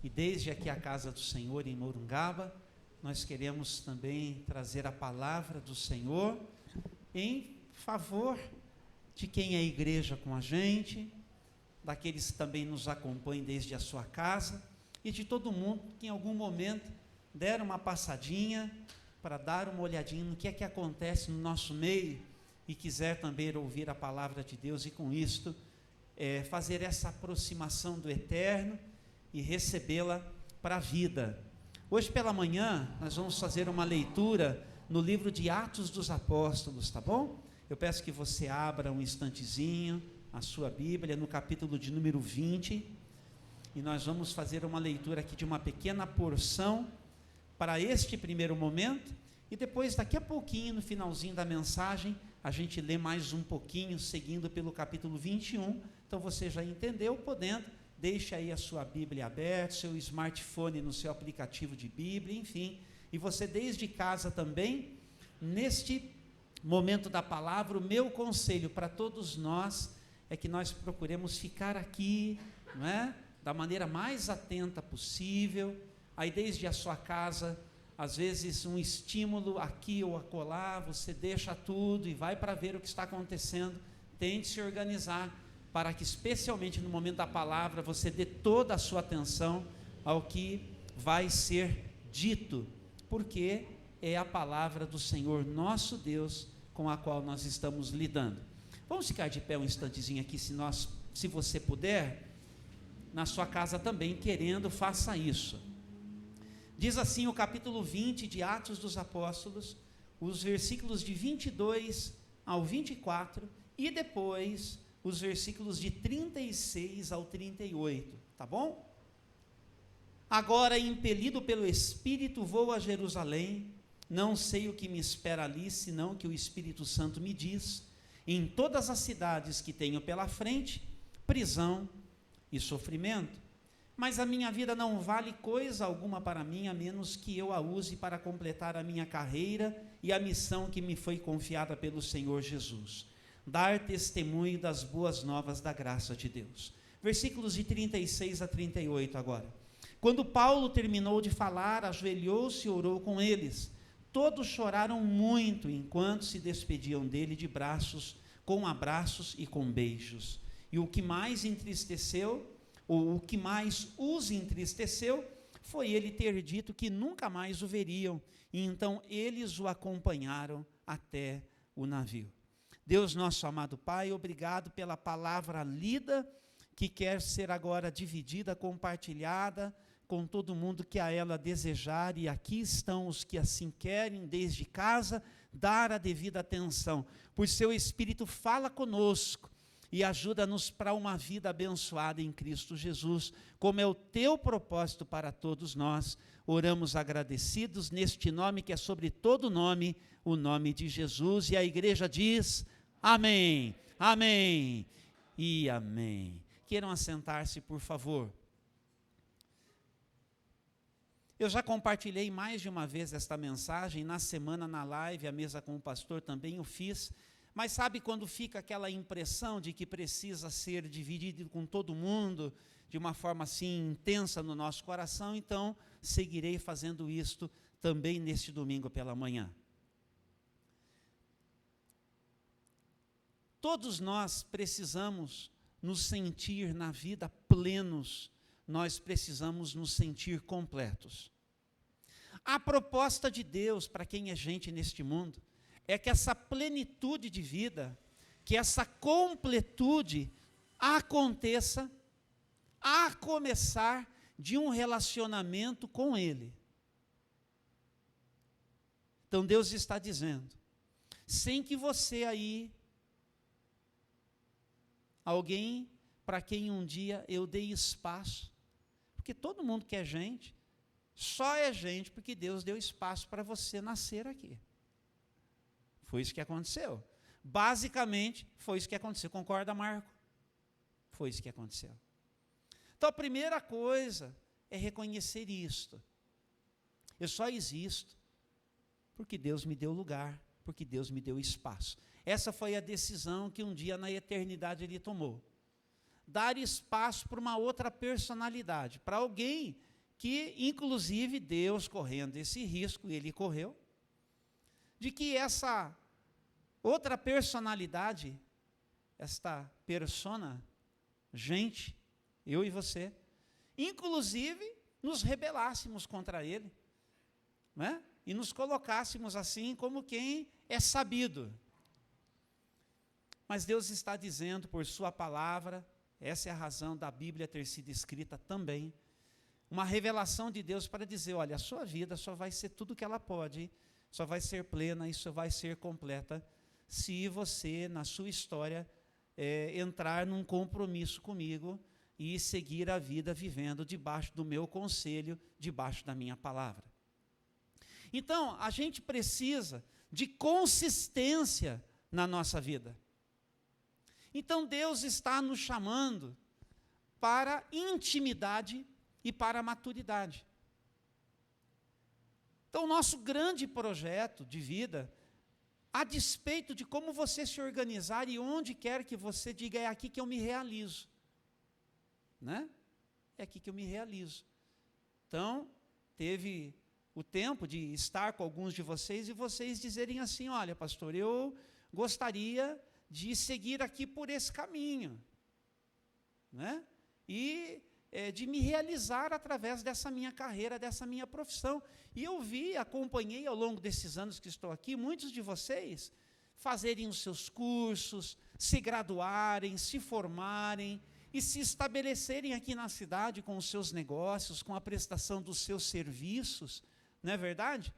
E desde aqui a Casa do Senhor em Morungaba, nós queremos também trazer a palavra do Senhor em favor de quem é igreja com a gente, daqueles que também nos acompanham desde a sua casa e de todo mundo que em algum momento deram uma passadinha para dar uma olhadinha no que é que acontece no nosso meio e quiser também ouvir a palavra de Deus e com isto fazer essa aproximação do eterno e recebê-la para a vida. Hoje pela manhã nós vamos fazer uma leitura no livro de Atos dos Apóstolos, tá bom? Eu peço que você abra um instantezinho a sua Bíblia no capítulo de número 20 e nós vamos fazer uma leitura aqui de uma pequena porção para este primeiro momento e depois daqui a pouquinho, no finalzinho da mensagem, a gente lê mais um pouquinho, seguindo pelo capítulo 21, então você já entendeu, podendo, deixe aí a sua Bíblia aberta, seu smartphone no seu aplicativo de Bíblia, enfim, e você desde casa também, neste momento da palavra, o meu conselho para todos nós é que nós procuremos ficar aqui, não é? Da maneira mais atenta possível, aí desde a sua casa, às vezes um estímulo aqui ou acolá, você deixa tudo e vai para ver o que está acontecendo, tente se organizar, para que especialmente no momento da palavra, você dê toda a sua atenção ao que vai ser dito, porque é a palavra do Senhor nosso Deus, com a qual nós estamos lidando. Vamos ficar de pé um instantezinho aqui, se você puder, na sua casa também, querendo, faça isso. Diz assim o capítulo 20 de Atos dos Apóstolos, os versículos de 22 ao 24, e depois os versículos de 36 ao 38, tá bom? Agora, impelido pelo Espírito, vou a Jerusalém, não sei o que me espera ali, senão que o Espírito Santo me diz, em todas as cidades que tenho pela frente, prisão e sofrimento, mas a minha vida não vale coisa alguma para mim, a menos que eu a use para completar a minha carreira e a missão que me foi confiada pelo Senhor Jesus, dar testemunho das boas novas da graça de Deus. Versículos de 36 a 38 agora. Quando Paulo terminou de falar, ajoelhou-se e orou com eles. Todos choraram muito enquanto se despediam dele de braços, com abraços e com beijos. E o que mais entristeceu, ou o que mais os entristeceu, foi ele ter dito que nunca mais o veriam, e então eles o acompanharam até o navio. Deus nosso amado Pai, obrigado pela palavra lida, que quer ser agora dividida, compartilhada, com todo mundo que a ela desejar, e aqui estão os que assim querem, desde casa, dar a devida atenção. Por seu Espírito, fala conosco, e ajuda-nos para uma vida abençoada em Cristo Jesus, como é o teu propósito para todos nós. Oramos agradecidos neste nome que é sobre todo nome, o nome de Jesus, e a igreja diz, amém, amém e amém. Queiram assentar-se, por favor. Eu já compartilhei mais de uma vez esta mensagem, na semana na live, a mesa com o pastor também o fiz, mas sabe quando fica aquela impressão de que precisa ser dividido com todo mundo, de uma forma assim intensa no nosso coração, então seguirei fazendo isto também neste domingo pela manhã. Todos nós precisamos nos sentir na vida plenos, nós precisamos nos sentir completos. A proposta de Deus para quem é gente neste mundo é que essa plenitude de vida, que essa completude aconteça a começar de um relacionamento com Ele. Então Deus está dizendo, sem que você aí, alguém para quem um dia eu dei espaço, porque todo mundo que é gente, só é gente porque Deus deu espaço para você nascer aqui. Foi isso que aconteceu. Basicamente, foi isso que aconteceu. Concorda, Marco? Foi isso que aconteceu. Então, a primeira coisa é reconhecer isto. Eu só existo porque Deus me deu lugar, porque Deus me deu espaço. Essa foi a decisão que um dia na eternidade Ele tomou. Dar espaço para uma outra personalidade, para alguém que, inclusive, Deus correndo esse risco, ele correu, de que essa outra personalidade, esta persona, gente, eu e você, inclusive, nos rebelássemos contra ele, né? E nos colocássemos assim como quem é sabido. Mas Deus está dizendo por sua palavra, essa é a razão da Bíblia ter sido escrita também, uma revelação de Deus para dizer, olha, a sua vida só vai ser tudo que ela pode, só vai ser plena e só vai ser completa, se você, na sua história, entrar num compromisso comigo e seguir a vida vivendo debaixo do meu conselho, debaixo da minha palavra. Então, a gente precisa de consistência na nossa vida. Então, Deus está nos chamando para intimidade e para maturidade. Então, o nosso grande projeto de vida, a despeito de como você se organizar e onde quer que você diga, é aqui que eu me realizo, né? É aqui que eu me realizo. Então, teve o tempo de estar com alguns de vocês e vocês dizerem assim, olha, pastor, eu gostaria de seguir aqui por esse caminho, né? E de me realizar através dessa minha carreira, dessa minha profissão. E eu acompanhei ao longo desses anos que estou aqui, muitos de vocês fazerem os seus cursos, se graduarem, se formarem e se estabelecerem aqui na cidade com os seus negócios, com a prestação dos seus serviços, não é verdade?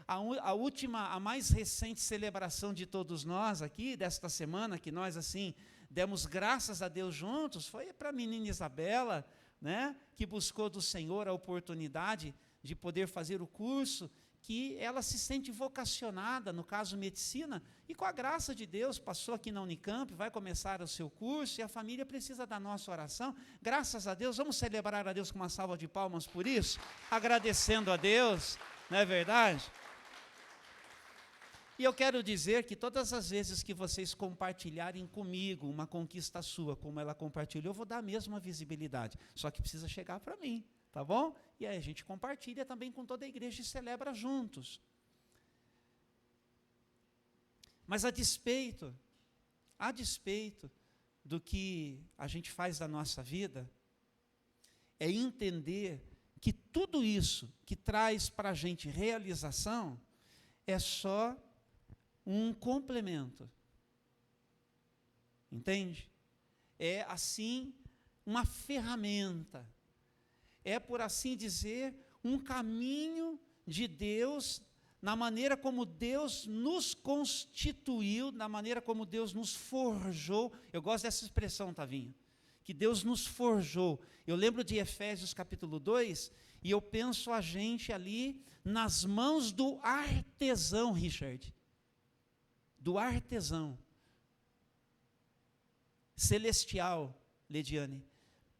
A mais recente celebração de todos nós aqui, desta semana, que nós assim demos graças a Deus juntos, foi para a menina Isabela, né, que buscou do Senhor a oportunidade de poder fazer o curso, que ela se sente vocacionada, no caso medicina, e com a graça de Deus passou aqui na Unicamp, vai começar o seu curso, e a família precisa da nossa oração. Graças a Deus, vamos celebrar a Deus com uma salva de palmas por isso, agradecendo a Deus, não é verdade? E eu quero dizer que todas as vezes que vocês compartilharem comigo uma conquista sua, como ela compartilhou, eu vou dar a mesma visibilidade, só que precisa chegar para mim, tá bom? E aí a gente compartilha também com toda a igreja e celebra juntos. Mas a despeito do que a gente faz da nossa vida, é entender que tudo isso que traz para a gente realização é só um complemento. Entende? É assim uma ferramenta. É, por assim dizer, um caminho de Deus, na maneira como Deus nos constituiu, na maneira como Deus nos forjou. Eu gosto dessa expressão, Tavinho, que Deus nos forjou. Eu lembro de Efésios capítulo 2, e eu penso a gente ali nas mãos do artesão, Richard, do artesão celestial, Lediane,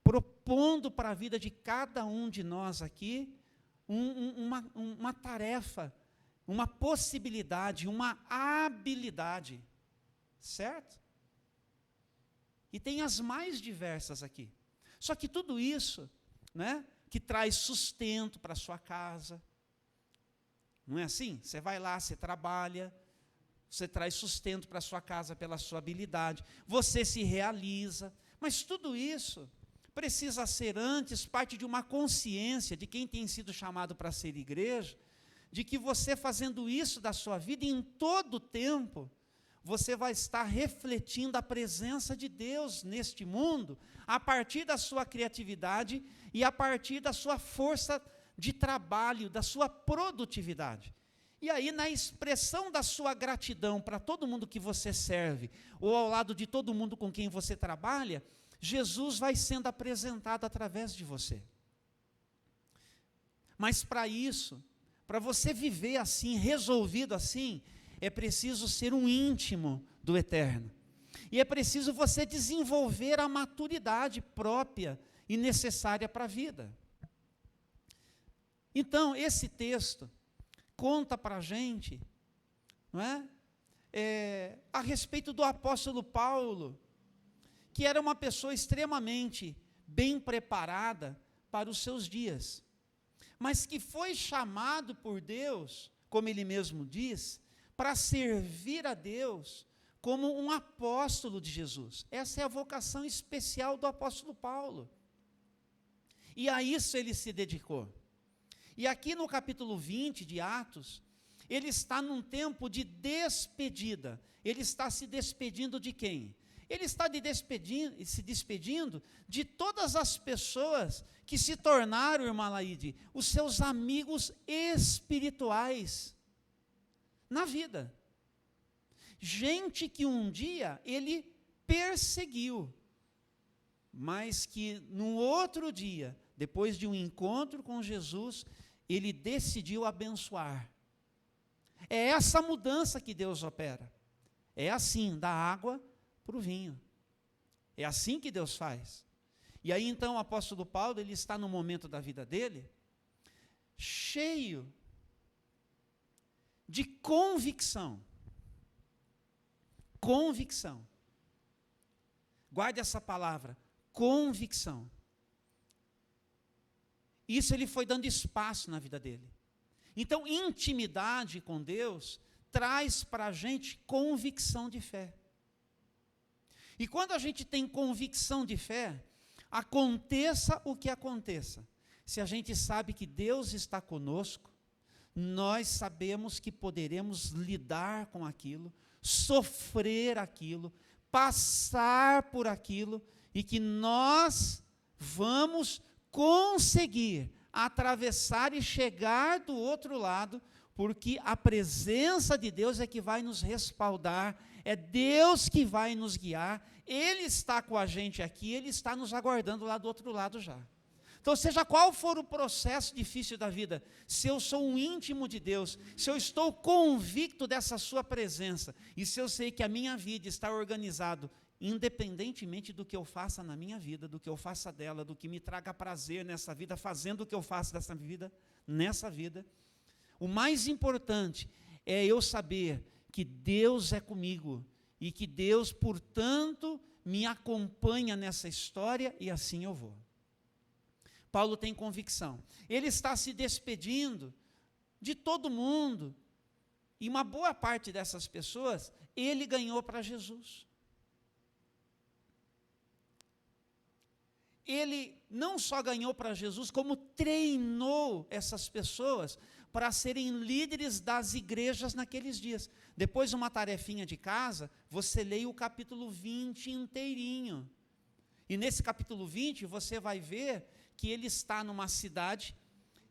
propondo para a vida de cada um de nós aqui uma tarefa, uma possibilidade, uma habilidade, certo? E tem as mais diversas aqui. Só que tudo isso, né, que traz sustento para a sua casa, não é assim? Você vai lá, você trabalha, você traz sustento para a sua casa pela sua habilidade, você se realiza, mas tudo isso precisa ser antes parte de uma consciência de quem tem sido chamado para ser igreja, de que você fazendo isso da sua vida, em todo o tempo, você vai estar refletindo a presença de Deus neste mundo, a partir da sua criatividade e a partir da sua força de trabalho, da sua produtividade. E aí, na expressão da sua gratidão para todo mundo que você serve, ou ao lado de todo mundo com quem você trabalha, Jesus vai sendo apresentado através de você. Mas para isso, para você viver assim, resolvido assim, é preciso ser um íntimo do Eterno. E é preciso você desenvolver a maturidade própria e necessária para a vida. Então, esse texto conta para a gente, não é? A respeito do apóstolo Paulo, que era uma pessoa extremamente bem preparada para os seus dias, mas que foi chamado por Deus, como ele mesmo diz, para servir a Deus como um apóstolo de Jesus. Essa é a vocação especial do apóstolo Paulo. E a isso ele se dedicou. E aqui no capítulo 20 de Atos, ele está num tempo de despedida. Ele está se despedindo de quem? Ele está se despedindo de todas as pessoas que se tornaram, irmã Laide, os seus amigos espirituais na vida. Gente que um dia ele perseguiu, mas que no outro dia, depois de um encontro com Jesus, ele decidiu abençoar. É essa mudança que Deus opera. É assim, da água para o vinho. É assim que Deus faz. E aí então o apóstolo Paulo, ele está no momento da vida dele, cheio de convicção. Convicção. Guarde essa palavra, convicção. Isso ele foi dando espaço na vida dele. Então, intimidade com Deus traz para a gente convicção de fé. E quando a gente tem convicção de fé, aconteça o que aconteça, se a gente sabe que Deus está conosco, nós sabemos que poderemos lidar com aquilo, sofrer aquilo, passar por aquilo, e que nós vamos conseguir atravessar e chegar do outro lado, porque a presença de Deus é que vai nos respaldar, é Deus que vai nos guiar, Ele está com a gente aqui, Ele está nos aguardando lá do outro lado já. Então, seja qual for o processo difícil da vida, se eu sou um íntimo de Deus, se eu estou convicto dessa sua presença, e se eu sei que a minha vida está organizada, independentemente do que eu faça na minha vida, do que eu faça dela, do que me traga prazer nessa vida, fazendo o que eu faço dessa vida, nessa vida, o mais importante é eu saber que Deus é comigo, e que Deus, portanto, me acompanha nessa história, e assim eu vou. Paulo tem convicção. Ele está se despedindo de todo mundo, e uma boa parte dessas pessoas, ele ganhou para Jesus. Ele não só ganhou para Jesus, como treinou essas pessoas para serem líderes das igrejas naqueles dias. Depois de uma tarefinha de casa, você leia o capítulo 20 inteirinho. E nesse capítulo 20, você vai ver que ele está numa cidade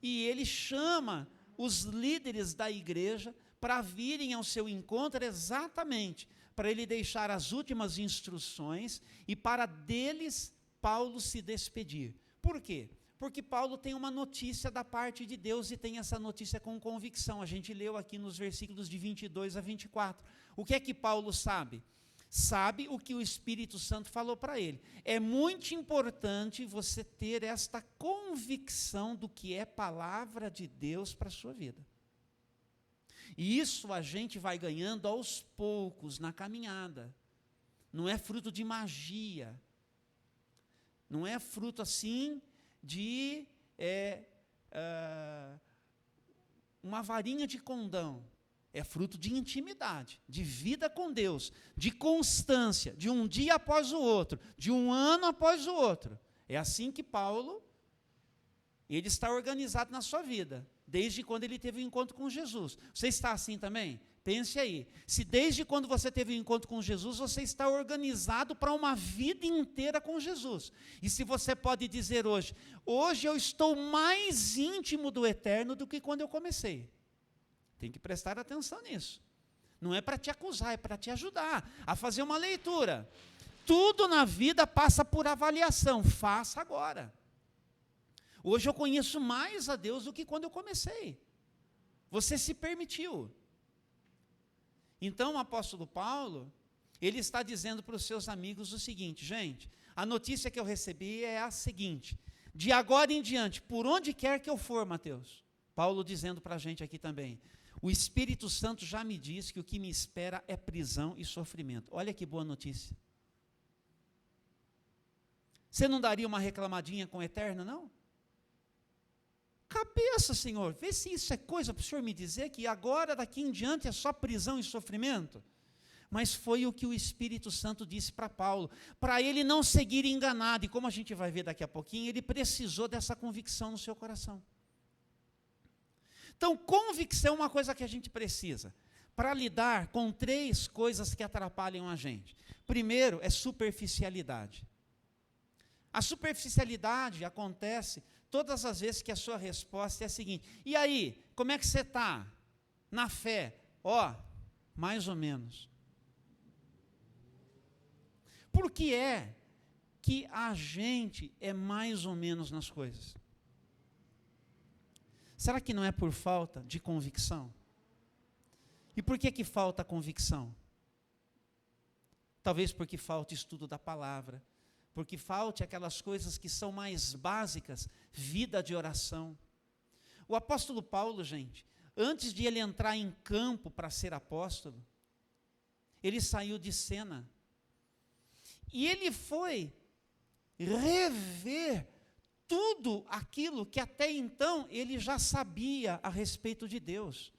e ele chama os líderes da igreja para virem ao seu encontro exatamente para ele deixar as últimas instruções e para deles Paulo se despedir. Por quê? Porque Paulo tem uma notícia da parte de Deus e tem essa notícia com convicção. A gente leu aqui nos versículos de 22 a 24. O que é que Paulo sabe? Sabe o que o Espírito Santo falou para ele. É muito importante você ter esta convicção do que é palavra de Deus para a sua vida. E isso a gente vai ganhando aos poucos, na caminhada. Não é fruto de magia. Não é fruto assim de uma varinha de condão. É fruto de intimidade, de vida com Deus, de constância, de um dia após o outro, de um ano após o outro. É assim que Paulo, ele está organizado na sua vida, desde quando ele teve o encontro com Jesus. Você está assim também? Pense aí. Se desde quando você teve o encontro com Jesus, você está organizado para uma vida inteira com Jesus. E se você pode dizer hoje eu estou mais íntimo do Eterno do que quando eu comecei. Tem que prestar atenção nisso. Não é para te acusar, é para te ajudar a fazer uma leitura. Tudo na vida passa por avaliação. Faça agora. Hoje eu conheço mais a Deus do que quando eu comecei. Você se permitiu. Então o apóstolo Paulo, ele está dizendo para os seus amigos o seguinte: gente, a notícia que eu recebi é a seguinte: de agora em diante, por onde quer que eu for, Mateus, Paulo dizendo para a gente aqui também, o Espírito Santo já me diz que o que me espera é prisão e sofrimento. Olha que boa notícia. Você não daria uma reclamadinha com o Eterno, não? cabeça, Senhor, vê se isso é coisa para o Senhor me dizer que agora, daqui em diante, é só prisão e sofrimento. Mas foi o que o Espírito Santo disse para Paulo, para ele não seguir enganado, e como a gente vai ver daqui a pouquinho, ele precisou dessa convicção no seu coração. Então, convicção é uma coisa que a gente precisa, para lidar com 3 coisas que atrapalham a gente. Primeiro, é superficialidade. A superficialidade acontece todas as vezes que a sua resposta é a seguinte: e aí, como é que você está? Na fé? Mais ou menos. Por que é que a gente é mais ou menos nas coisas? Será que não é por falta de convicção? E por que falta convicção? Talvez porque falta estudo da palavra, porque falte aquelas coisas que são mais básicas, vida de oração. O apóstolo Paulo, gente, antes de ele entrar em campo para ser apóstolo, ele saiu de cena. E ele foi rever tudo aquilo que até então ele já sabia a respeito de Deus.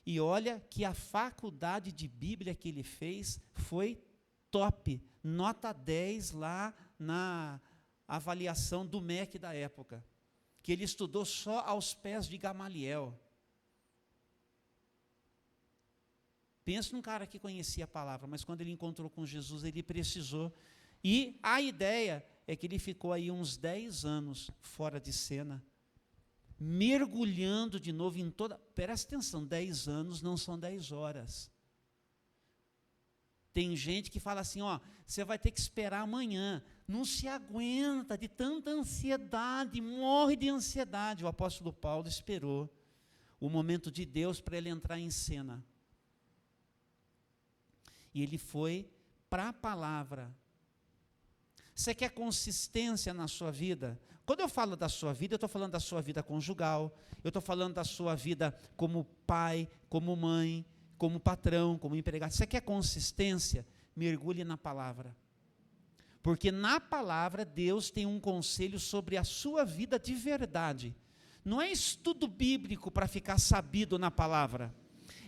E olha que a faculdade de Bíblia que ele fez foi top, nota 10 lá na avaliação do MEC da época, que ele estudou só aos pés de Gamaliel. Pensa num cara que conhecia a palavra, mas quando ele encontrou com Jesus, ele precisou. E a ideia é que ele ficou aí uns 10 anos fora de cena, mergulhando de novo em toda... Presta atenção, 10 anos não são 10 horas. Tem gente que fala assim, você vai ter que esperar amanhã. Não se aguenta de tanta ansiedade, morre de ansiedade. O apóstolo Paulo esperou o momento de Deus para ele entrar em cena. E ele foi para a palavra. Você quer consistência na sua vida? Quando eu falo da sua vida, eu estou falando da sua vida conjugal, eu estou falando da sua vida como pai, como mãe, como patrão, como empregado. Você quer consistência? Mergulhe na palavra. Porque na palavra Deus tem um conselho sobre a sua vida de verdade. Não é estudo bíblico para ficar sabido na palavra.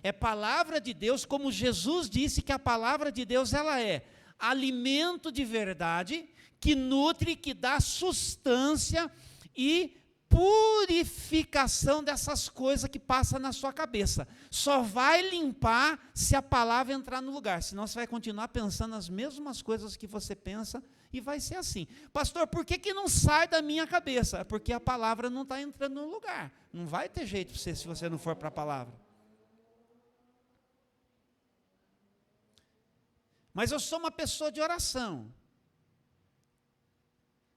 É palavra de Deus, como Jesus disse que a palavra de Deus ela é alimento de verdade, que nutre, que dá sustância e purificação dessas coisas que passam na sua cabeça. Só vai limpar se a palavra entrar no lugar, senão você vai continuar pensando as mesmas coisas que você pensa e vai ser assim. Pastor, por que não sai da minha cabeça? É porque a palavra não está entrando no lugar. Não vai ter jeito para você se você não for para a palavra. Mas eu sou uma pessoa de oração.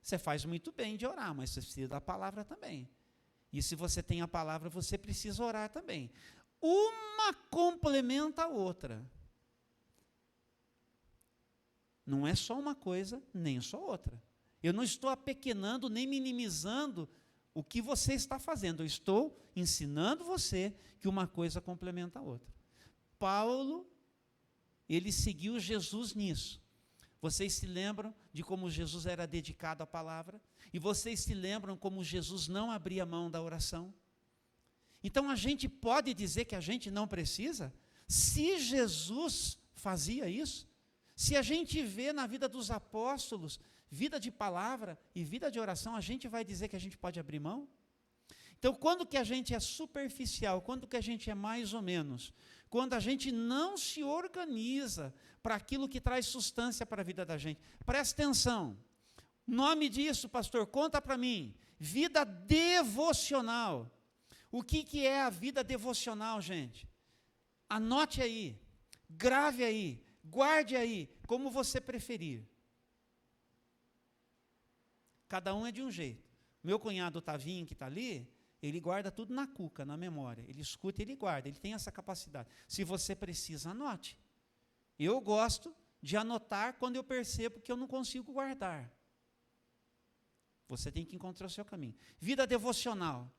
Você faz muito bem de orar, mas você precisa da palavra também. E se você tem a palavra, você precisa orar também. Uma complementa a outra. Não é só uma coisa, nem só outra. Eu não estou apequenando, nem minimizando o que você está fazendo. Eu estou ensinando você que uma coisa complementa a outra. Paulo, ele seguiu Jesus nisso. Vocês se lembram de como Jesus era dedicado à palavra? E vocês se lembram como Jesus não abria mão da oração? Então a gente pode dizer que a gente não precisa? Se Jesus fazia isso, se a gente vê na vida dos apóstolos, vida de palavra e vida de oração, a gente vai dizer que a gente pode abrir mão? Então, quando que a gente é superficial, quando que a gente é mais ou menos, quando a gente não se organiza para aquilo que traz substância para a vida da gente. Presta atenção, nome disso, pastor, conta para mim, vida devocional. O que é a vida devocional, gente? Anote aí, grave aí, guarde aí, como você preferir. Cada um é de um jeito. Meu cunhado Tavinho, que está ali, ele guarda tudo na cuca, na memória. Ele escuta e ele guarda, ele tem essa capacidade. Se você precisa, anote. Eu gosto de anotar quando eu percebo que eu não consigo guardar. Você tem que encontrar o seu caminho. Vida devocional.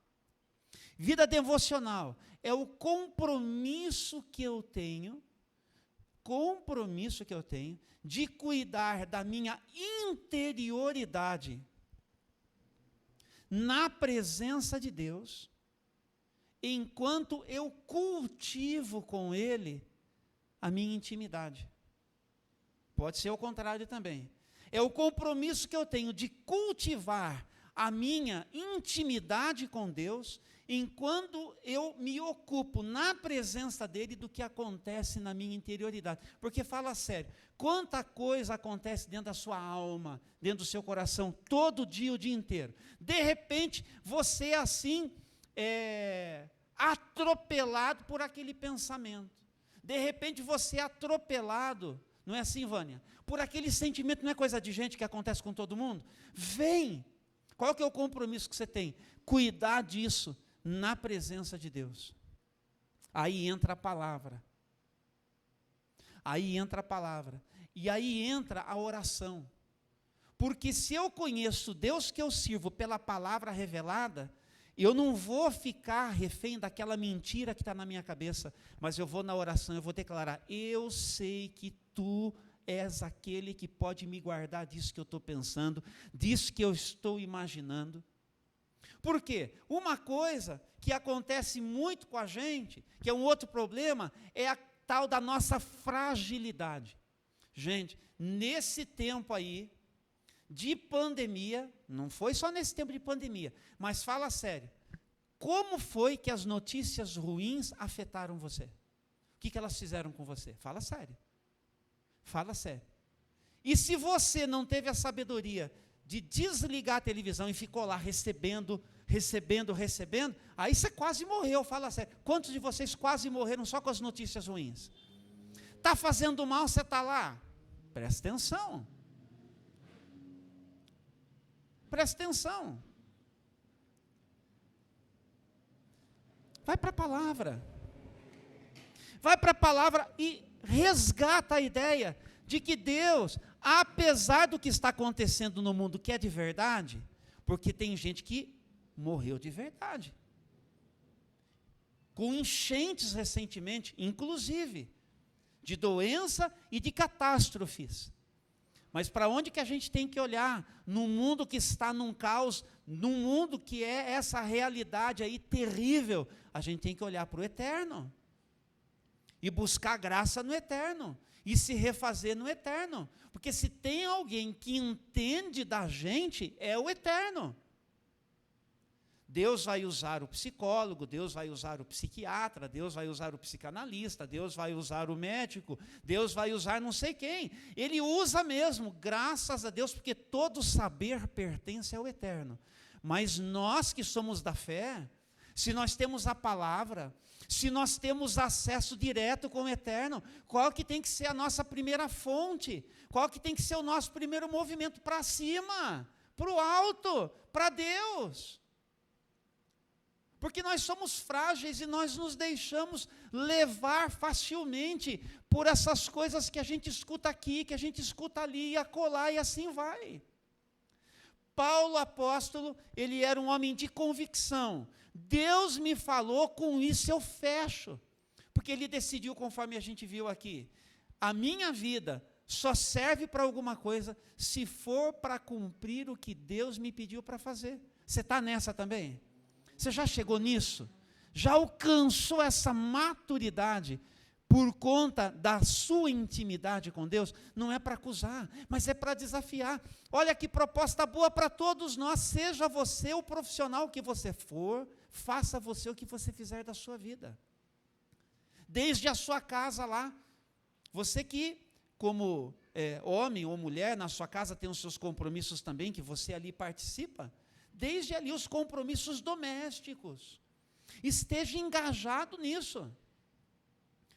Vida devocional é o compromisso que eu tenho de cuidar da minha interioridade na presença de Deus, enquanto eu cultivo com Ele a minha intimidade. Pode ser o contrário também. É o compromisso que eu tenho de cultivar a minha intimidade com Deus, enquanto eu me ocupo na presença dEle do que acontece na minha interioridade. Porque fala sério, quanta coisa acontece dentro da sua alma, dentro do seu coração, todo dia, o dia inteiro. De repente, você é assim, atropelado por aquele pensamento. De repente, você é atropelado, não é assim, Vânia? Por aquele sentimento, não é coisa de gente que acontece com todo mundo? Vem! Qual que é o compromisso que você tem? Cuidar disso na presença de Deus. Aí entra a palavra. Aí entra a palavra. E aí entra a oração. Porque se eu conheço Deus que eu sirvo pela palavra revelada, eu não vou ficar refém daquela mentira que está na minha cabeça, mas eu vou na oração, eu vou declarar, eu sei que tu és aquele que pode me guardar disso que eu estou pensando, disso que eu estou imaginando. Por quê? Uma coisa que acontece muito com a gente, que é um outro problema, é a tal da nossa fragilidade. Gente, nesse tempo aí, de pandemia, não foi só nesse tempo de pandemia, mas fala sério, como foi que as notícias ruins afetaram você? O que elas fizeram com você? Fala sério. Fala sério. E se você não teve a sabedoria de desligar a televisão e ficou lá recebendo, aí você quase morreu, fala sério. Quantos de vocês quase morreram só com as notícias ruins? Está fazendo mal, você está lá? Presta atenção. Presta atenção. Vai para a palavra. Vai para a palavra e resgata a ideia de que Deus, apesar do que está acontecendo no mundo, que é de verdade, porque tem gente que morreu de verdade, com enchentes recentemente, inclusive, de doença e de catástrofes. Mas para onde que a gente tem que olhar? Num mundo que está num caos, num mundo que é essa realidade aí terrível, a gente tem que olhar para o eterno. E buscar graça no eterno. E se refazer no eterno. Porque se tem alguém que entende da gente, é o eterno. Deus vai usar o psicólogo, Deus vai usar o psiquiatra, Deus vai usar o psicanalista, Deus vai usar o médico, Deus vai usar não sei quem. Ele usa mesmo, graças a Deus, porque todo saber pertence ao eterno. Mas nós que somos da fé, se nós temos a palavra, se nós temos acesso direto com o eterno, qual que tem que ser a nossa primeira fonte? Qual que tem que ser o nosso primeiro movimento? Para cima, para o alto, para Deus. Porque nós somos frágeis e nós nos deixamos levar facilmente por essas coisas que a gente escuta aqui, que a gente escuta ali e acolá, e assim vai. Paulo, apóstolo, ele era um homem de convicção. Deus me falou, com isso eu fecho. Porque ele decidiu, conforme a gente viu aqui, a minha vida só serve para alguma coisa se for para cumprir o que Deus me pediu para fazer. Você está nessa também? Você já chegou nisso? Já alcançou essa maturidade por conta da sua intimidade com Deus? Não é para acusar, mas é para desafiar. Olha que proposta boa para todos nós. Seja você o profissional que você for, faça você o que você fizer da sua vida. Desde a sua casa lá, você que, como homem ou mulher, na sua casa tem os seus compromissos também, que você ali participa, desde ali os compromissos domésticos. Esteja engajado nisso.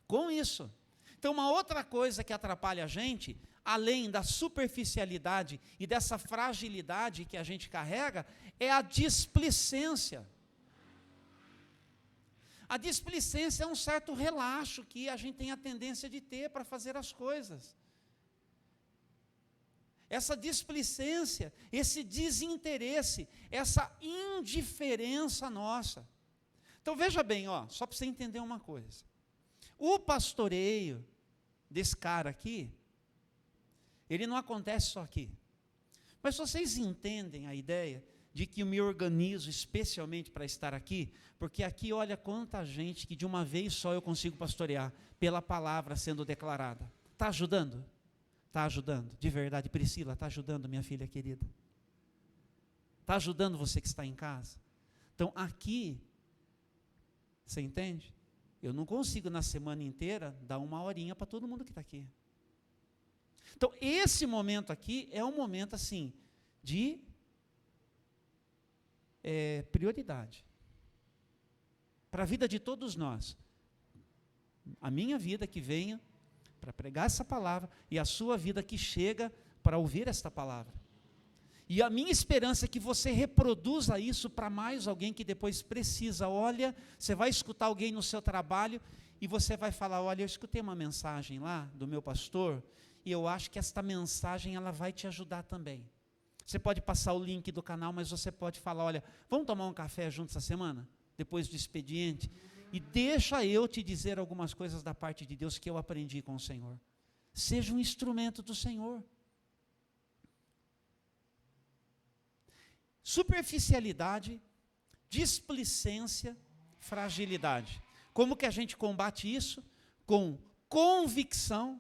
Com isso. Então, uma outra coisa que atrapalha a gente, além da superficialidade e dessa fragilidade que a gente carrega, é a displicência. A displicência é um certo relaxo que a gente tem a tendência de ter para fazer as coisas. Essa displicência, esse desinteresse, essa indiferença nossa. Então veja bem, só para você entender uma coisa. O pastoreio desse cara aqui, ele não acontece só aqui. Mas vocês entendem a ideia de que eu me organizo especialmente para estar aqui, porque aqui olha quanta gente que de uma vez só eu consigo pastorear, pela palavra sendo declarada. Está ajudando? Está ajudando, de verdade. Priscila, está ajudando, minha filha querida? Está ajudando você que está em casa? Então aqui, você entende? Eu não consigo na semana inteira dar uma horinha para todo mundo que está aqui. Então esse momento aqui é um momento assim, de prioridade. Para a vida de todos nós. A minha vida que venha para pregar essa palavra e a sua vida que chega para ouvir esta palavra. E a minha esperança é que você reproduza isso para mais alguém que depois precisa. Olha, você vai escutar alguém no seu trabalho e você vai falar, olha, eu escutei uma mensagem lá do meu pastor e eu acho que esta mensagem ela vai te ajudar também. Você pode passar o link do canal, mas você pode falar, olha, vamos tomar um café juntos essa semana? Depois do expediente? E deixa eu te dizer algumas coisas da parte de Deus que eu aprendi com o Senhor. Seja um instrumento do Senhor. Superficialidade, displicência, fragilidade. Como que a gente combate isso? Com convicção,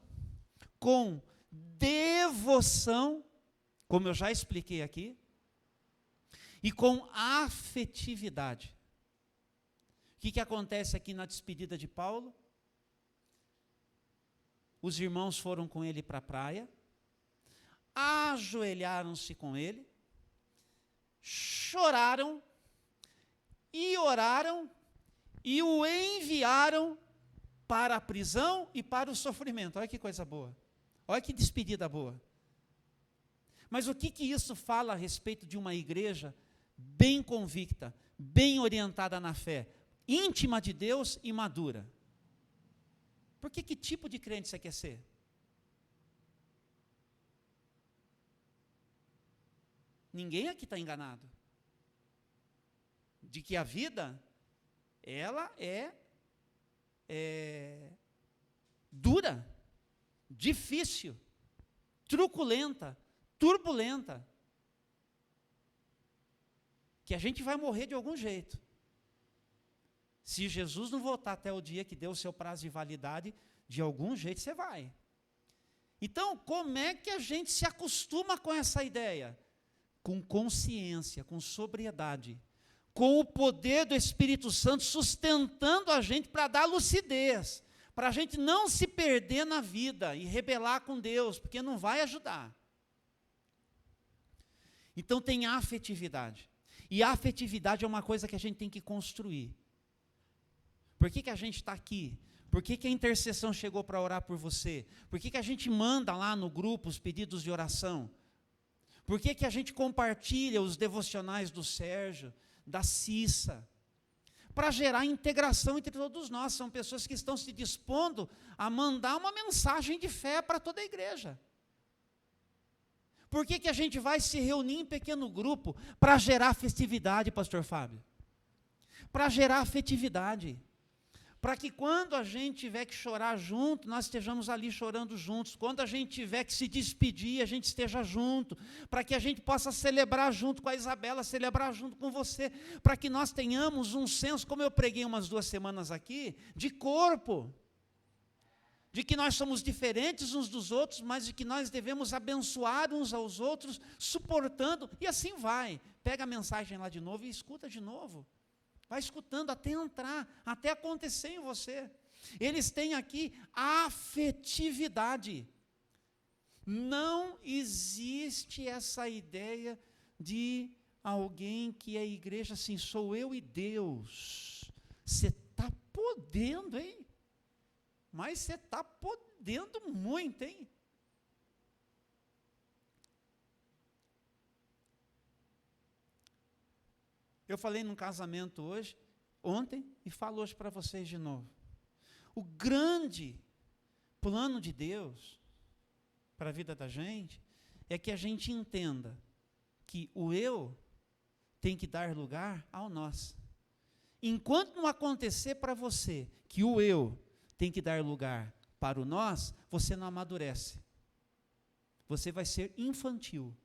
com devoção, como eu já expliquei aqui, e com afetividade. O que acontece aqui na despedida de Paulo? Os irmãos foram com ele para a praia, ajoelharam-se com ele, choraram e oraram e o enviaram para a prisão e para o sofrimento. Olha que coisa boa. Olha que despedida boa. Mas o que isso fala a respeito de uma igreja bem convicta, bem orientada na fé, íntima de Deus e madura? Porque que tipo de crente você quer ser? Ninguém aqui está enganado. De que a vida, ela é dura, difícil, truculenta, turbulenta. Que a gente vai morrer de algum jeito. Se Jesus não voltar até o dia que deu o seu prazo de validade, de algum jeito você vai. Então, como é que a gente se acostuma com essa ideia? Com consciência, com sobriedade, com o poder do Espírito Santo sustentando a gente para dar lucidez, para a gente não se perder na vida e rebelar com Deus, porque não vai ajudar. Então tem afetividade, e a afetividade é uma coisa que a gente tem que construir. Por que a gente está aqui? Por que a intercessão chegou para orar por você? Por que a gente manda lá no grupo os pedidos de oração? Por que a gente compartilha os devocionais do Sérgio, da Cissa? Para gerar integração entre todos nós. São pessoas que estão se dispondo a mandar uma mensagem de fé para toda a igreja. Por que a gente vai se reunir em pequeno grupo? Para gerar festividade, pastor Fábio. Para gerar afetividade. Para que quando a gente tiver que chorar junto, nós estejamos ali chorando juntos. Quando a gente tiver que se despedir, a gente esteja junto. Para que a gente possa celebrar junto com a Isabela, celebrar junto com você. Para que nós tenhamos um senso, como eu preguei umas 2 semanas aqui, de corpo. De que nós somos diferentes uns dos outros, mas de que nós devemos abençoar uns aos outros, suportando, e assim vai. Pega a mensagem lá de novo e escuta de novo. Vai escutando até entrar, até acontecer em você. Eles têm aqui afetividade. Não existe essa ideia de alguém que é igreja assim, sou eu e Deus. Você está podendo, hein? Mas você está podendo muito, hein? Eu falei num casamento ontem, e falo hoje para vocês de novo. O grande plano de Deus para a vida da gente é que a gente entenda que o eu tem que dar lugar ao nós. Enquanto não acontecer para você que o eu tem que dar lugar para o nós, você não amadurece. Você vai ser infantil.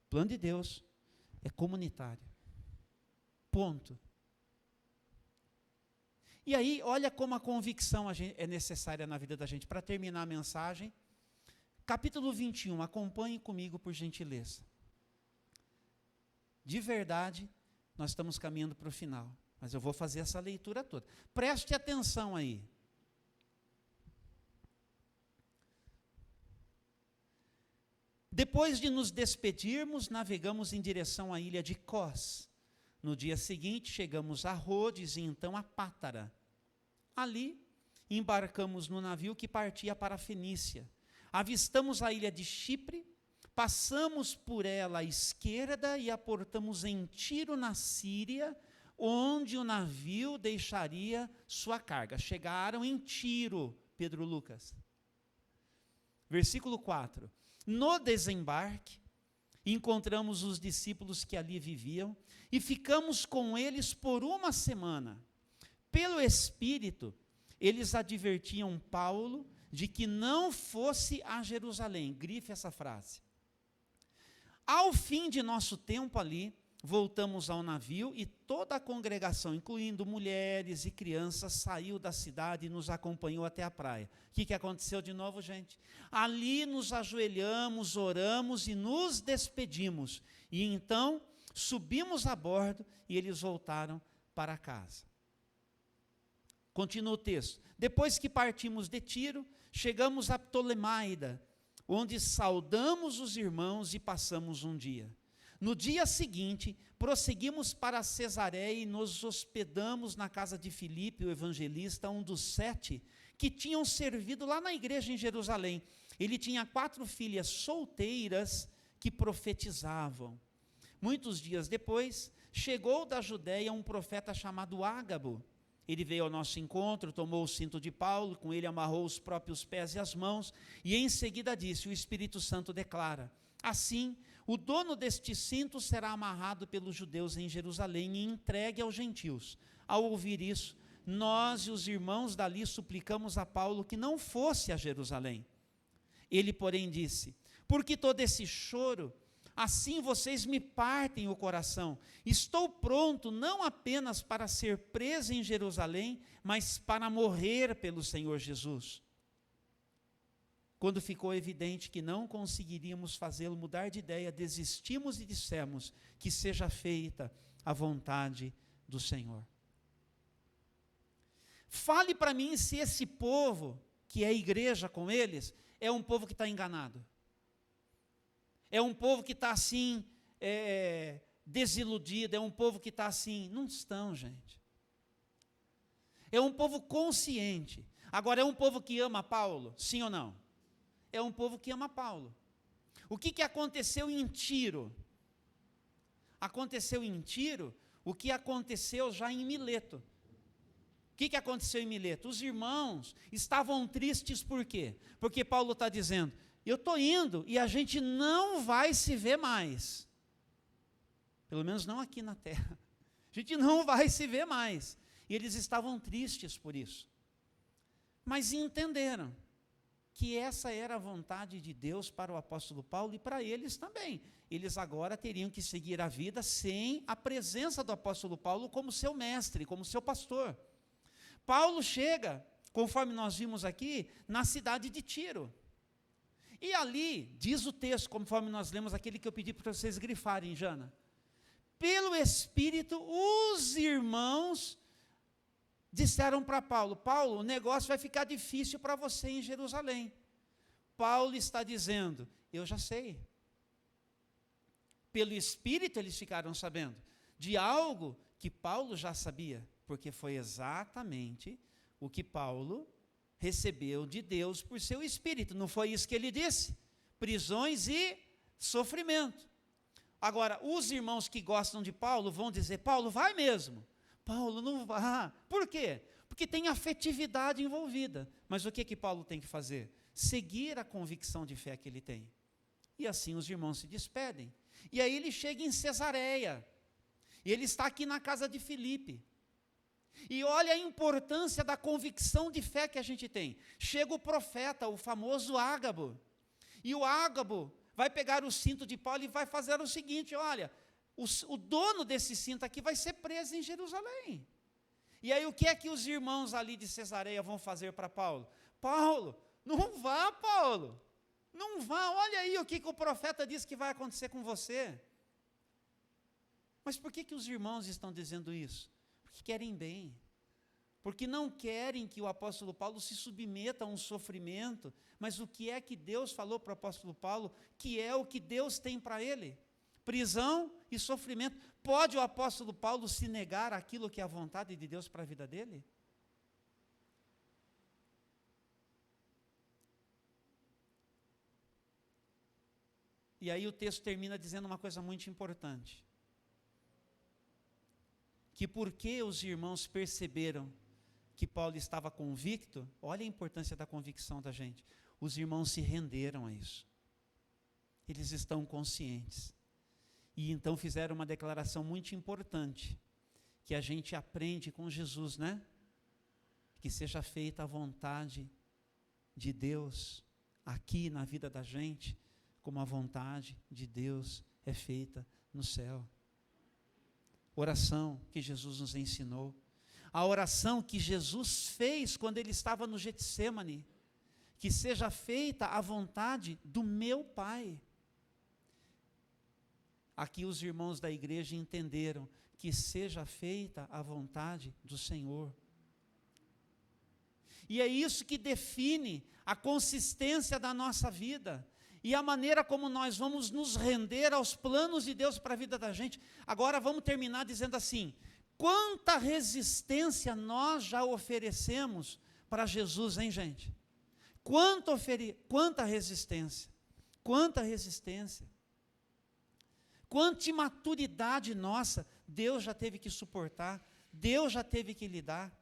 O plano de Deus é comunitário. Ponto. E aí, olha como a convicção é necessária na vida da gente. Para terminar a mensagem, capítulo 21, acompanhe comigo, por gentileza. De verdade, nós estamos caminhando para o final, mas eu vou fazer essa leitura toda. Preste atenção aí. Depois de nos despedirmos, navegamos em direção à ilha de Cós. No dia seguinte, chegamos a Rhodes e então a Pátara. Ali, embarcamos no navio que partia para a Fenícia. Avistamos a ilha de Chipre, passamos por ela à esquerda e aportamos em Tiro, na Síria, onde o navio deixaria sua carga. Chegaram em Tiro, Pedro Lucas. Versículo 4. No desembarque, encontramos os discípulos que ali viviam e ficamos com eles por uma semana. Pelo Espírito, eles advertiam Paulo de que não fosse a Jerusalém. Grife essa frase. Ao fim de nosso tempo ali, voltamos ao navio e toda a congregação, incluindo mulheres e crianças, saiu da cidade e nos acompanhou até a praia. O que aconteceu de novo, gente? Ali nos ajoelhamos, oramos e nos despedimos. E então subimos a bordo e eles voltaram para casa. Continua o texto. Depois que partimos de Tiro, chegamos a Ptolemaida, onde saudamos os irmãos e passamos um dia. No dia seguinte, prosseguimos para Cesareia e nos hospedamos na casa de Filipe, o evangelista, um dos 7, que tinham servido lá na igreja em Jerusalém. Ele tinha 4 filhas solteiras que profetizavam. Muitos dias depois, chegou da Judéia um profeta chamado Ágabo. Ele veio ao nosso encontro, tomou o cinto de Paulo, com ele amarrou os próprios pés e as mãos, e em seguida disse: o Espírito Santo declara: assim, o dono deste cinto será amarrado pelos judeus em Jerusalém e entregue aos gentios. Ao ouvir isso, nós e os irmãos dali suplicamos a Paulo que não fosse a Jerusalém. Ele, porém, disse: por que todo esse choro? Assim vocês me partem o coração. Estou pronto não apenas para ser preso em Jerusalém, mas para morrer pelo Senhor Jesus. Quando ficou evidente que não conseguiríamos fazê-lo mudar de ideia, desistimos e dissemos: que seja feita a vontade do Senhor. Fale para mim se esse povo, que é a igreja com eles, é um povo que está enganado. É um povo que está assim, desiludido, é um povo que está assim. Não estão, gente. É um povo consciente. Agora, é um povo que ama Paulo? Sim ou não? É um povo que ama Paulo. O que aconteceu em Tiro? Aconteceu em Tiro o que aconteceu já em Mileto. O que aconteceu em Mileto? Os irmãos estavam tristes por quê? Porque Paulo está dizendo: eu estou indo e a gente não vai se ver mais. Pelo menos não aqui na terra. A gente não vai se ver mais. E eles estavam tristes por isso. Mas entenderam que essa era a vontade de Deus para o apóstolo Paulo e para eles também. Eles agora teriam que seguir a vida sem a presença do apóstolo Paulo como seu mestre, como seu pastor. Paulo chega, conforme nós vimos aqui, na cidade de Tiro. E ali, diz o texto, conforme nós lemos aquele que eu pedi para vocês grifarem, Jana. Pelo Espírito, os irmãos disseram para Paulo: Paulo, o negócio vai ficar difícil para você em Jerusalém. Paulo está dizendo: eu já sei. Pelo Espírito eles ficaram sabendo de algo que Paulo já sabia, porque foi exatamente o que Paulo recebeu de Deus por seu Espírito. Não foi isso que ele disse? Prisões e sofrimento. Agora, os irmãos que gostam de Paulo vão dizer: Paulo, vai mesmo. Paulo, não vá. Por quê? Porque tem afetividade envolvida. Mas o que Paulo tem que fazer? Seguir a convicção de fé que ele tem. E assim os irmãos se despedem. E aí ele chega em Cesareia. E ele está aqui na casa de Filipe. E olha a importância da convicção de fé que a gente tem. Chega o profeta, o famoso Ágabo. E o Ágabo vai pegar o cinto de Paulo e vai fazer o seguinte: olha, o dono desse cinto aqui vai ser preso em Jerusalém. E aí o que é que os irmãos ali de Cesareia vão fazer para Paulo? Paulo, não vá, Paulo. Não vá, olha aí o que o profeta diz que vai acontecer com você. Mas por que os irmãos estão dizendo isso? Porque querem bem. Porque não querem que o apóstolo Paulo se submeta a um sofrimento. Mas o que é que Deus falou para o apóstolo Paulo? Que é o que Deus tem para ele. Prisão e sofrimento. Pode o apóstolo Paulo se negar aquilo que é a vontade de Deus para a vida dele? E aí o texto termina dizendo uma coisa muito importante. Que porque os irmãos perceberam que Paulo estava convicto, olha a importância da convicção da gente, os irmãos se renderam a isso. Eles estão conscientes. E então fizeram uma declaração muito importante, que a gente aprende com Jesus, né? Que seja feita a vontade de Deus aqui na vida da gente, como a vontade de Deus é feita no céu. Oração que Jesus nos ensinou. A oração que Jesus fez quando ele estava no Getsêmani. Que seja feita a vontade do meu Pai. Aqui os irmãos da igreja entenderam que seja feita a vontade do Senhor. E é isso que define a consistência da nossa vida. E a maneira como nós vamos nos render aos planos de Deus para a vida da gente. Agora vamos terminar dizendo assim, quanta resistência nós já oferecemos para Jesus, hein, gente? Quanta resistência, quanta resistência. Quanta imaturidade nossa, Deus já teve que suportar, Deus já teve que lidar.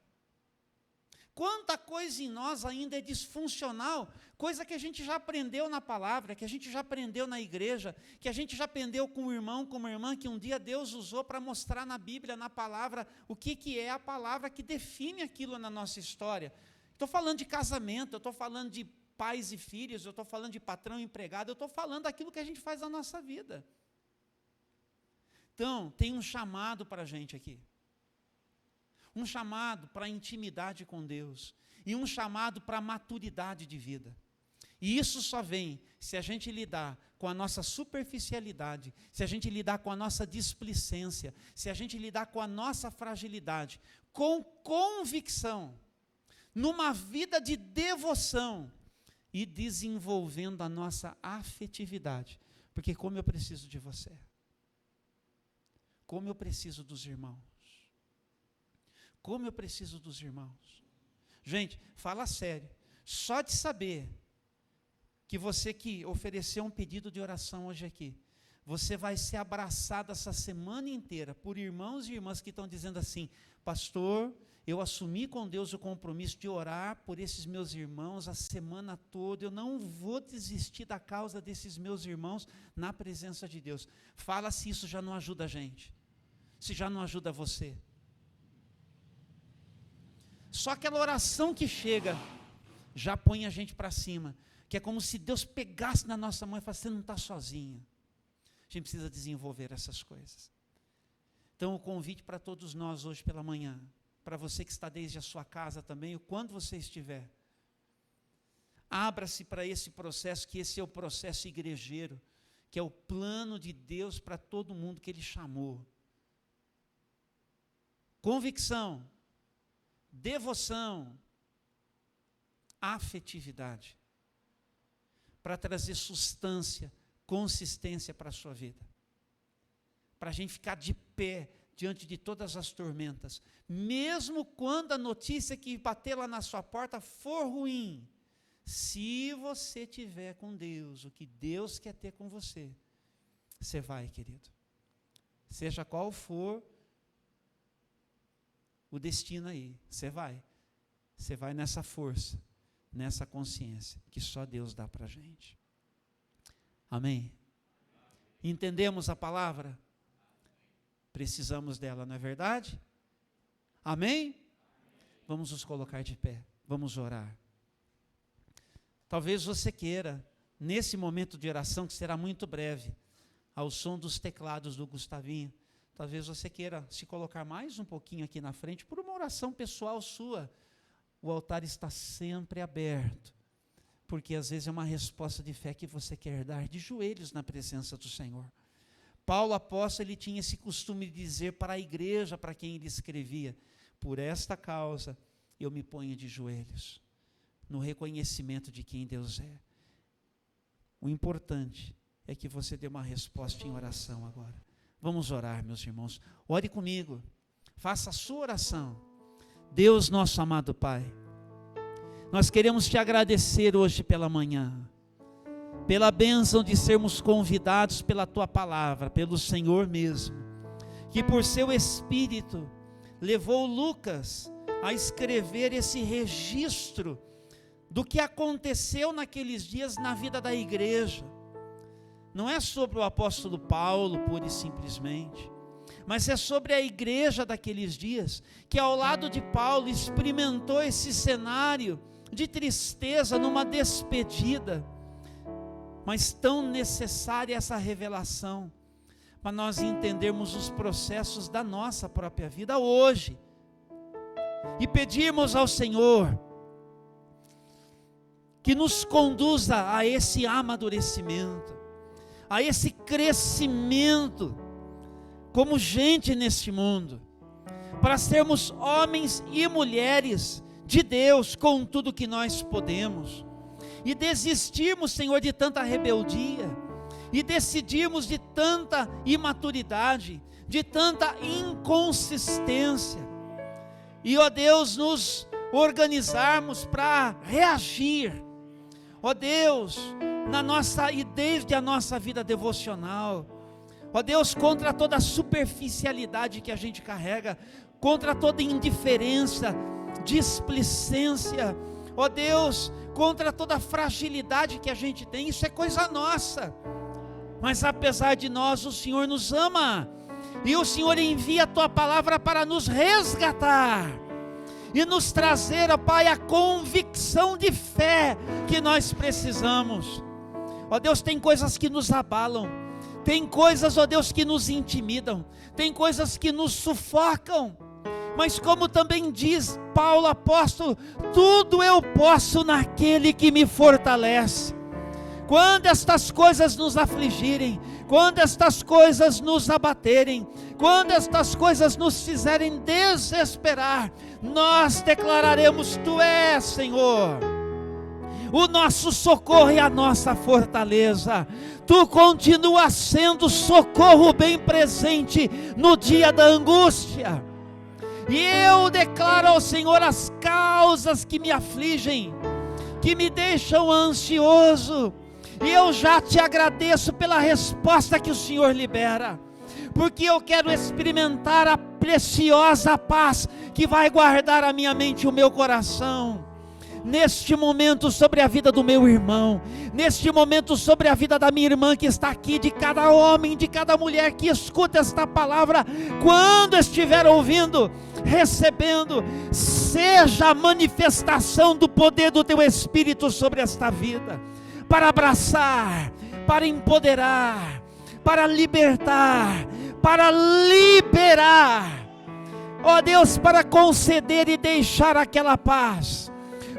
Quanta coisa em nós ainda é disfuncional, coisa que a gente já aprendeu na palavra, que a gente já aprendeu na igreja, que a gente já aprendeu com o irmão, com uma irmã, que um dia Deus usou para mostrar na Bíblia, na palavra, o que é a palavra que define aquilo na nossa história. Estou falando de casamento, eu estou falando de pais e filhos, eu estou falando de patrão e empregado, eu estou falando daquilo que a gente faz na nossa vida. Então, tem um chamado para a gente aqui. Um chamado para a intimidade com Deus. E um chamado para a maturidade de vida. E isso só vem se a gente lidar com a nossa superficialidade, se a gente lidar com a nossa displicência, se a gente lidar com a nossa fragilidade, com convicção, numa vida de devoção e desenvolvendo a nossa afetividade. Porque como eu preciso de você. Como eu preciso dos irmãos. Como eu preciso dos irmãos. Gente, fala sério. Só de saber que você que ofereceu um pedido de oração hoje aqui, você vai ser abraçado essa semana inteira por irmãos e irmãs que estão dizendo assim, pastor, eu assumi com Deus o compromisso de orar por esses meus irmãos a semana toda, eu não vou desistir da causa desses meus irmãos na presença de Deus. Fala se isso já não ajuda a gente, se já não ajuda você. Só aquela oração que chega, já põe a gente para cima, que é como se Deus pegasse na nossa mão e falasse, você não está sozinho. A gente precisa desenvolver essas coisas. Então o convite para todos nós hoje pela manhã, para você que está desde a sua casa também, ou quando você estiver, abra-se para esse processo, que esse é o processo igrejeiro, que é o plano de Deus para todo mundo que Ele chamou. Convicção, devoção, afetividade, para trazer substância, consistência para a sua vida, para a gente ficar de pé diante de todas as tormentas, mesmo quando a notícia que bater lá na sua porta for ruim, se você tiver com Deus, o que Deus quer ter com você, você vai, querido, seja qual for o destino aí, você vai nessa força, nessa consciência, que só Deus dá para a gente. Amém? Entendemos a palavra? Precisamos dela, não é verdade? Amém? Vamos nos colocar de pé, vamos orar. Talvez você queira, nesse momento de oração, que será muito breve, ao som dos teclados do Gustavinho. Talvez você queira se colocar mais um pouquinho aqui na frente, por uma oração pessoal sua. O altar está sempre aberto, porque às vezes é uma resposta de fé que você quer dar de joelhos na presença do Senhor. Paulo apóstolo, ele tinha esse costume de dizer para a igreja, para quem ele escrevia: por esta causa eu me ponho de joelhos, no reconhecimento de quem Deus é. O importante é que você dê uma resposta em oração agora. Vamos orar, meus irmãos. Ore comigo, faça a sua oração. Deus, nosso amado Pai, nós queremos te agradecer hoje pela manhã, pela bênção de sermos convidados pela tua palavra, pelo Senhor mesmo, que por seu Espírito levou Lucas a escrever esse registro do que aconteceu naqueles dias na vida da igreja. Não é sobre o apóstolo Paulo, pura e simplesmente, mas é sobre a igreja daqueles dias, que ao lado de Paulo experimentou esse cenário de tristeza numa despedida, mas tão necessária essa revelação, para nós entendermos os processos da nossa própria vida hoje, e pedirmos ao Senhor que nos conduza a esse amadurecimento, a esse crescimento como gente neste mundo, para sermos homens e mulheres de Deus com tudo que nós podemos, e desistirmos, Senhor, de tanta rebeldia, e decidirmos de tanta imaturidade, de tanta inconsistência, e ó Deus, nos organizarmos para reagir, ó Deus, na nossa e desde a nossa vida devocional, ó Deus, contra toda a superficialidade que a gente carrega, contra toda indiferença, displicência, ó Deus, contra toda a fragilidade que a gente tem. Isso é coisa nossa, mas apesar de nós, o Senhor nos ama, e o Senhor envia a tua palavra para nos resgatar e nos trazer, ó Pai, a convicção de fé que nós precisamos. Ó Deus, tem coisas que nos abalam, tem coisas, ó Deus, que nos intimidam, tem coisas que nos sufocam, mas como também diz Paulo apóstolo, tudo eu posso naquele que me fortalece. Quando estas coisas nos afligirem, quando estas coisas nos abaterem, quando estas coisas nos fizerem desesperar, nós declararemos: tu és, Senhor, o nosso socorro e a nossa fortaleza. Tu continuas sendo socorro bem presente no dia da angústia. E eu declaro ao Senhor as causas que me afligem, que me deixam ansioso, e eu já te agradeço pela resposta que o Senhor libera, porque eu quero experimentar a preciosa paz que vai guardar a minha mente e o meu coração, neste momento sobre a vida do meu irmão, neste momento sobre a vida da minha irmã que está aqui, de cada homem, de cada mulher que escuta esta palavra, quando estiver ouvindo, recebendo, seja a manifestação do poder do teu Espírito sobre esta vida, para abraçar, para empoderar, para libertar, para liberar, ó Deus, para conceder e deixar aquela paz,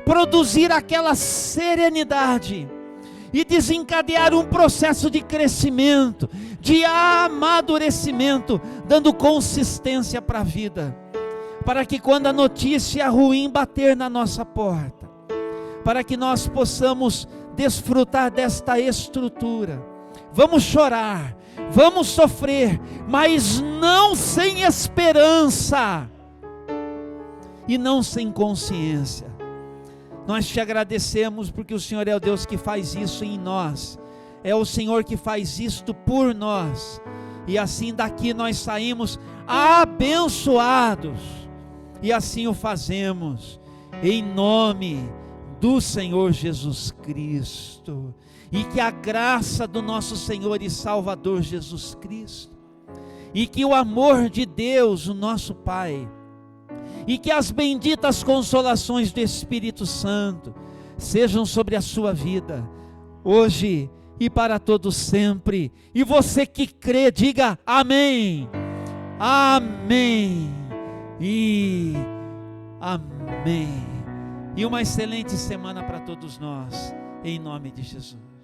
produzir aquela serenidade e desencadear um processo de crescimento, de amadurecimento, dando consistência para a vida, para que quando a notícia ruim bater na nossa porta, para que nós possamos desfrutar desta estrutura. Vamos chorar, vamos sofrer, mas não sem esperança e não sem consciência. Nós te agradecemos porque o Senhor é o Deus que faz isso em nós, é o Senhor que faz isto por nós, e assim daqui nós saímos abençoados, e assim o fazemos, em nome do Senhor Jesus Cristo, e que a graça do nosso Senhor e Salvador Jesus Cristo, e que o amor de Deus, o nosso Pai, e que as benditas consolações do Espírito Santo sejam sobre a sua vida, hoje e para todos sempre. E você que crê, diga amém. Amém. E amém. E uma excelente semana para todos nós, em nome de Jesus.